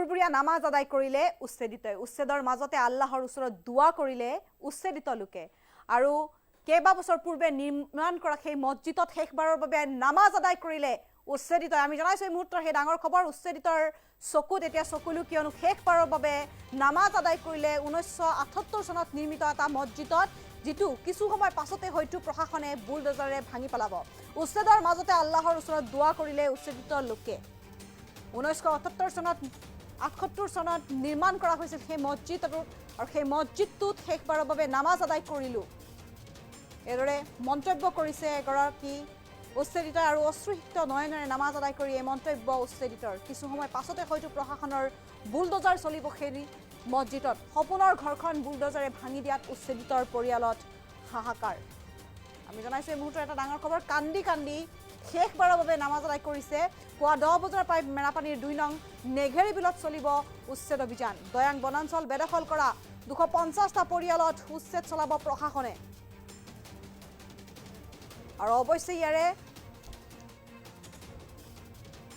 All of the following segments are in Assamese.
কুকুৰবুৰীয়া নামাজ আদায় কৰিলে উচ্ছেদিত উচ্ছেদৰ মাজতে আল্লাহৰ ওচৰত দোৱা কৰিলে উচ্ছেদিত লোকে আৰু কেইবা বছৰ পূৰ্বে নিৰ্মাণ কৰা সেই মছজিদত শেষবাৰৰ বাবে নামাজ আদায় কৰিলে উচ্ছেদিত আমি জনাইছো এই মুহূৰ্তৰ সেই ডাঙৰ খবৰ উচ্ছেদিতৰ চকুত এতিয়া চকুলো কিয়নো শেষবাৰৰ বাবে নামাজ আদায় কৰিলে 1978 চনত নিৰ্মিত এটা মছজিদত যেটো কিছু সময় পাছতে হয়তো প্ৰশাসনে বুলডোজাৰে ভাঙি পেলাব উচ্ছেদৰ মাজতে আল্লাহৰ ওচৰত দোৱা কৰিলে উচ্ছেদিত লোকে 1978 চনত নিৰ্মাণ কৰা হৈছিল সেই মছজিদ আৰু সেই মছজিদটোত শেষবাৰৰ বাবে নামাজ আদায় কৰিলো এদৰে মন্তব্য কৰিছে এগৰাকী উচ্ছেদিত আৰু অশ্ৰুসিক্ত নয়নেৰে নামাজ আদায় কৰি এই মন্তব্য উচ্ছেদিতৰ কিছু সময় পাছতে হয়তো প্ৰশাসনৰ বুলডোজাৰ চলিব সেই মছজিদত সপোনৰ ঘৰখন বুলডোজাৰে ভাঙি দিয়াত উচ্ছেদিতৰ পৰিয়ালত হাহাকাৰ আমি জনাইছো এই মুহূৰ্তৰ এটা ডাঙৰ খবৰ কান্দি কান্দি শেষবাৰৰ বাবে নামাজ আদায় কৰিছে পুৱা 10 বজাৰ প্ৰায় মেৰাপানীৰ 2 নং নেঘেৰি বিলত চলিব উচ্ছেদ অভিযান দয়াং বনাঞ্চল বেদখল কৰা 250টা পৰিয়ালত উচ্ছেদ চলাব প্ৰশাসনে আৰু অৱশ্যে ইয়াৰে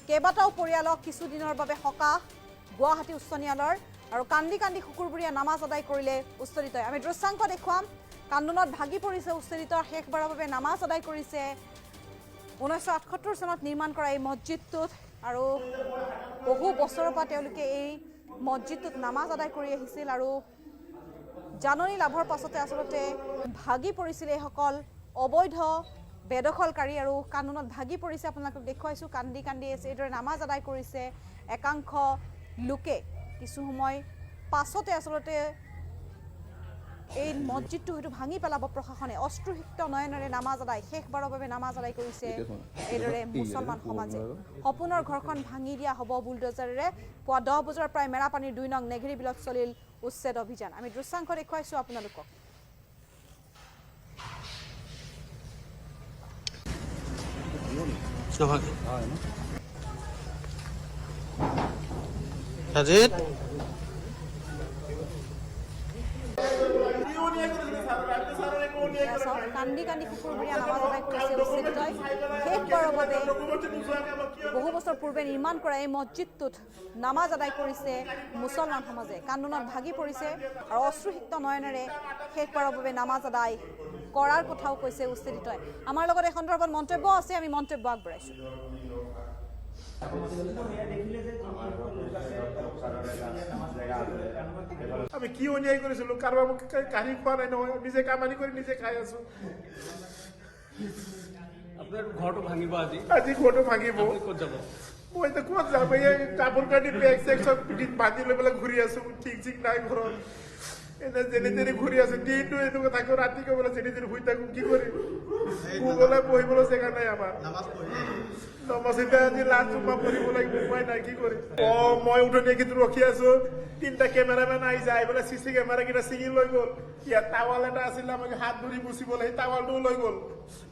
কেইবাটাও পৰিয়ালক কিছুদিনৰ বাবে হকা গুৱাহাটী উচ্চ ন্যায়ালয়ৰ আৰু কান্দি কান্দি কুকুৰবুৰীয়া নামাজ আদায় কৰিলে উচ্ছেদিত আমি দৃশ্যাংক দেখুৱাম কান্দোনত ভাগি পৰিছে উচ্ছেদিতৰ শেষবাৰৰ বাবে নামাজ আদায় কৰিছে 1978 চনত নিৰ্মাণ কৰা এই মছজিদটোত আৰু বহু বছৰৰ পৰা তেওঁলোকে এই মছজিদটোত নামাজ আদায় কৰি আহিছিল আৰু জাননী লাভৰ পাছতে আসলতে ভাগি পৰিছিল এইসকল অবৈধ বেদখলকাৰী আৰু কানুনত ভাগি পৰিছে আপোনালোকক দেখুৱাইছো কান্দি কান্দি এইদৰে নামাজ আদায় কৰিছে একাংশ লোকে কিছু সময় পাছতে আসলতে এই মছজিদটো হয়তো ভাঙি পেলাব প্ৰশাসনে অশ্ৰুসিক্ত নয়নেৰে নামাজ আদায় শেষবাৰৰ বাবে নামাজ আদায় কৰিছে এইদৰে মুছলমান সমাজে সপোনৰ ঘৰখন ভাঙি দিয়া হ'ব বুলডোজাৰেৰে পুৱা 10 বজাৰ প্ৰায় মেৰাপানীৰ 2 নং নেঘেৰি বিলত চলিল উচ্ছেদ অভিযান আমি দৃশ্যাংক দেখুৱাইছো আপোনালোকক Sajid কান্দি কান্দি কুকুৰবুৰীয়া নামাজ আদায় কৰিছে উচ্ছেদিতই শেষবাৰৰ বাবে বহু বছৰ পূৰ্বে নিৰ্মাণ কৰা এই মছজিদটোত নামাজ আদায় কৰিছে মুছলমান সমাজে কান্দোনত ভাগি পৰিছে আৰু অশ্ৰুসিক্ত নয়নেৰে শেষবাৰৰ বাবে নামাজ আদায় কৰাৰ কথাও কৈছে উচ্ছেদিতই আমাৰ লগত এই সন্দৰ্ভত মন্তব্য আছে আমি মন্তব্য আগবঢ়াইছো আমি কি অন্যায় কৰিছিলো কাৰোবাৰ কাঢ়ি খোৱা নাই নহয় নিজে কামানি কৰি নিজে খাই আছো আপোনাৰ ঘৰটো ভাঙিব আজি ঘৰটো ভাঙিব ক'ত যাব মই এতিয়া ক'ত যাম এই কাপোৰ কানি বেগ চেগ চব পিঠিত বান্ধি লৈ পেলাই ঘূৰি আছো ঠিক ঠিক নাই ঘৰত এনে যেনে তেনে ঘূৰি আছো দিনটো এনেকুৱা থাকো ৰাতি ক'বলৈ যেনে তেনে শুই থাকো কি কৰিম শুবলৈ বহিবলৈ জেগা নাই আমাৰ নমস্তে আজি লাজ জমা কৰিব লাগিব উপায় নাই কি কৰিম মই উঠনি কিন্তু ৰখি আছো 3টা কেমেৰামেন আহি যায় বোলে চিচি কেমেৰা কেইটা ছিঙি লৈ গ'ল ইয়াত টাৱাল এটা আছিল আমাক হাত ধৰি মুচিবলৈ সেই টাৱালটোও লৈ গ'ল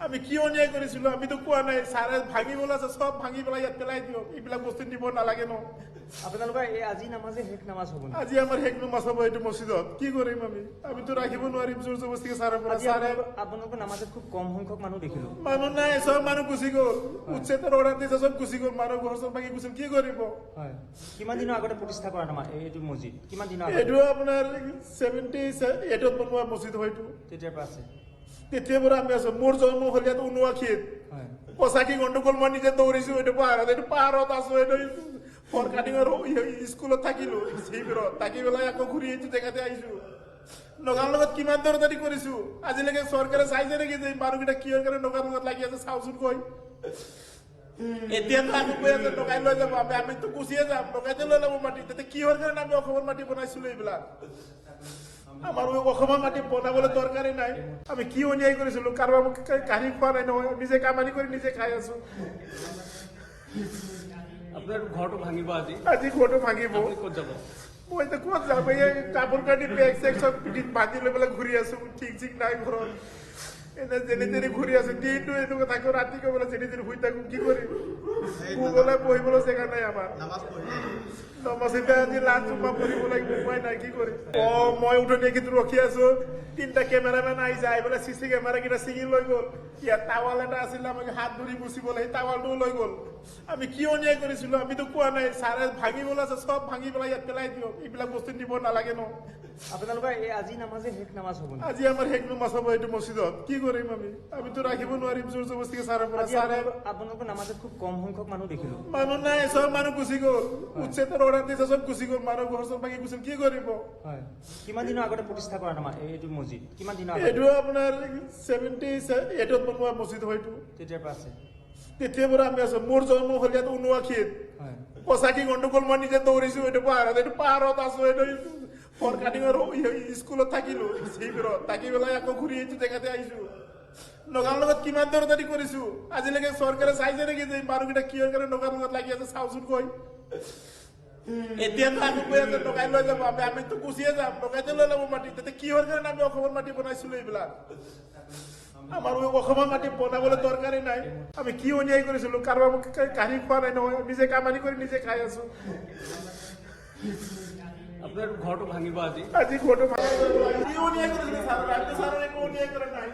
আমি কি অন্যায় কৰিছিলো আমিতো কোৱা নাই ছাৰে ভাঙিবলৈ আছে চব ভাঙি পেলাই ইয়াত পেলাই দিয়ক এইবিলাক বস্তু দিব নালাগে ন আপোনালোকৰ এই আজি নামাজে শেষ নামাজ হ'ব আজি আমাৰ শেষ নামাজ হ'ব এইটো মছজিদত কি কৰিম আমিতো ৰাখিব নোৱাৰিম জোৰ জবস্তিকে ছাৰৰ পৰা ছাৰে আপোনালোকৰ নামাজত খুব কম সংখ্যক মানুহ দেখিলো মানুহ নাই চব মানুহ গুচি গ'ল উচ্ছেদৰ অৰ্ডাৰ দিছে চব গুচি গ'ল মানুহ ঘৰ চব ভাঙি গুচি কি কৰিব হয় কিমান দিনৰ আগতে প্ৰতিষ্ঠা কৰা নামাজ এইটো মছজিদ কিমান দিনৰ এইটো আপোনাৰ 78 বনোৱা মছজিদ হয়তো তেতিয়াৰ পৰা আছে তেতিয়াৰ পৰা আমি আছো মোৰ জন্ম হ'ল ইয়াত 79 হয় পঁচাশী গণ্ডগোল মই নিজে দৌৰিছো এইটো পাহাৰত আছো এইটো ফৰকাটিঙৰ স্কুলত থাকিলো শিবিৰত থাকি পেলাই আকৌ ঘূৰি এইটো জেগাতে আহিছো নগাৰ লগত কিমান দৌৰাদৌৰি কৰিছো আজিলৈকে চৰকাৰে চাইছে নেকি যে মানুহকেইটা কিহৰ কাৰণে নগাৰ লগত লাগি আছে চাওচোন কৈ এতিয়াতো আমি কৈ আছে নগাই লৈ যাব আমিতো গুচিয়ে যাম নগাইতে লৈ ল'ব মাটি তেতিয়া কিহৰ কাৰণে আমি অসমৰ মাটি বনাইছিলো এইবিলাক আমাৰ অসমৰ মাটি বনাবলৈ দৰকাৰী নাই আমি কি অন্যায় কৰিছিলো কাৰোবাৰ কাঢ়ি খোৱা নাই নহয় নিজে কামানি কৰি নিজে খাই আছো আপোনাৰ ঘৰটো ভাঙিব আজি ঘৰটো ভাঙিব ক'ত যাব মই এতিয়া ক'ত যাম এই কাপোৰ কানি বেগ চেগ চব পিঠিত বান্ধি লৈ পেলাই ঘূৰি আছো ঠিক ঠিক নাই ঘৰত এনে যেনে তেনে ঘূৰি আছো দিনটো এনেকুৱা থাকো ৰাতি ক'বলৈ যেনে তেনে শুই থাকো কি কৰিম শুবলৈ বহিবলৈ জেগা নাই আমাৰ নমস্তে আজি লাজ জমা কৰিব লাগিব উপায় নাই কি কৰিম মই উঠনি কিন্তু ৰখি আছো 3টা কেমেৰামেন আহি যায় বোলে চিচি কেমেৰা কেইটা ছিঙি লৈ গ'ল ইয়াত টাৱাল এটা আছিল আমাক হাত ধৰি মুচিবলৈ সেই টাৱালটোও লৈ গ'ল আমি কি অন্যায় কৰিছিলো আমিতো কোৱা নাই ছাৰে ভাঙি বলা আছে সব ভাঙি পেলাই ইয়াত পেলাই দিয়ক এইবিলাক বস্তু দিব নালাগে ন আপোনালোকৰ এই আজি নামাজে শেষ নামাজ হ'ব নেকি? আজি আমাৰ শেষ নামাজ হ'ব এইটো মছজিদত কি কৰিম আমিতো ৰাখিব নোৱাৰিম জোৰ জবস্তিকে ছাৰৰ পৰা আজি ছাৰে আপোনালোকৰ নামাজত খুব কম সংখ্যক মানুহ দেখিলো। মানুহ নাই সব মানুহ গুচি গ'ল উচ্ছেদৰ অৰ্ডাৰ দিছে সব গুচি গ'ল মানুহ ঘৰ চৰ ভাঙি গুচি কি কৰিব হয় কিমান দিনৰ আগতে প্ৰতিষ্ঠা কৰা নামাজ এইটো মছজিদ কিমান দিনৰ আগতে এইটো আপোনাৰ 78 বনোৱা মছজিদ হয়তো তেতিয়াৰ পৰা আছে? তেতিয়াৰ পৰা আমি আছো মোৰ জন্ম হ'ল ইয়াত 79 হয় পঁচাশী গণ্ডগোল মই নিজে দৌৰিছো এইটো পাহাৰত আছো এইটো ফৰকাটিঙৰ স্কুলত থাকিলো শিবিৰত থাকি পেলাই আকৌ ঘূৰি এইটো জেগাতে আহিছো নগাৰ লগত কিমান দৌৰাদৌৰি কৰিছো আজিলৈকে চৰকাৰে চাইছে নেকি যে মানুহকেইটা কিহৰ কাৰণে নগাৰ লগত লাগি আছে চাওচোন কৈ এতিয়াতো আমি কৈ আছে নগাই লৈ যাব আমিতো গুচিয়ে যাম নগাইতে লৈ ল'ব মাটি তেতিয়া কিহৰ কাৰণে আমি অসমৰ মাটি বনাইছিলো এইবিলাক আমাৰ অসমৰ মাটি বনাবলৈ দৰকাৰী নাই আমি কি অন্যায় কৰিছিলো কাৰোবাৰ কাঢ়ি খোৱা নাই নহয় নিজে কামানি কৰি নিজে খাই আছো আপোনাৰ ঘৰটো ভাঙিব আজি আজি ঘৰটো কি অন্যায় কৰিছিলো ছাৰৰ একো অন্যায় কৰা নাই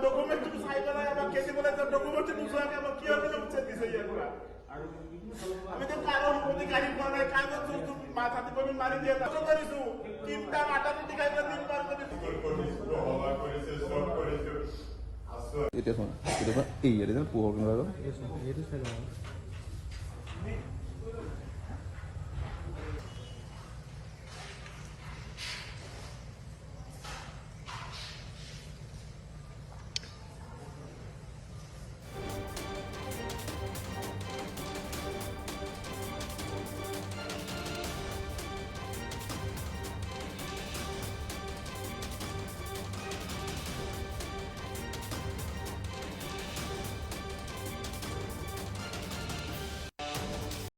ডকুমেণ্টটো চাই পেলাই আমাক কেজি পেলাই ডকুমেণ্টটো নোচোৱাকে আমাক কিহৰ কাৰণে উচ্ছেদ দিছে ইয়াৰ পৰা আমিতো কাৰো সম্পত্তি কাঢ়ি খোৱা নাই কাগজ মাথাতে পাবি মাৰি দিয়ে কৰিছো তিনটা আটাটো টিকাই পেলাই 3 বাৰ এতিয়া শুনা কেতিয়াবা এই ইয়াতে পোহৰ কেনেকুৱা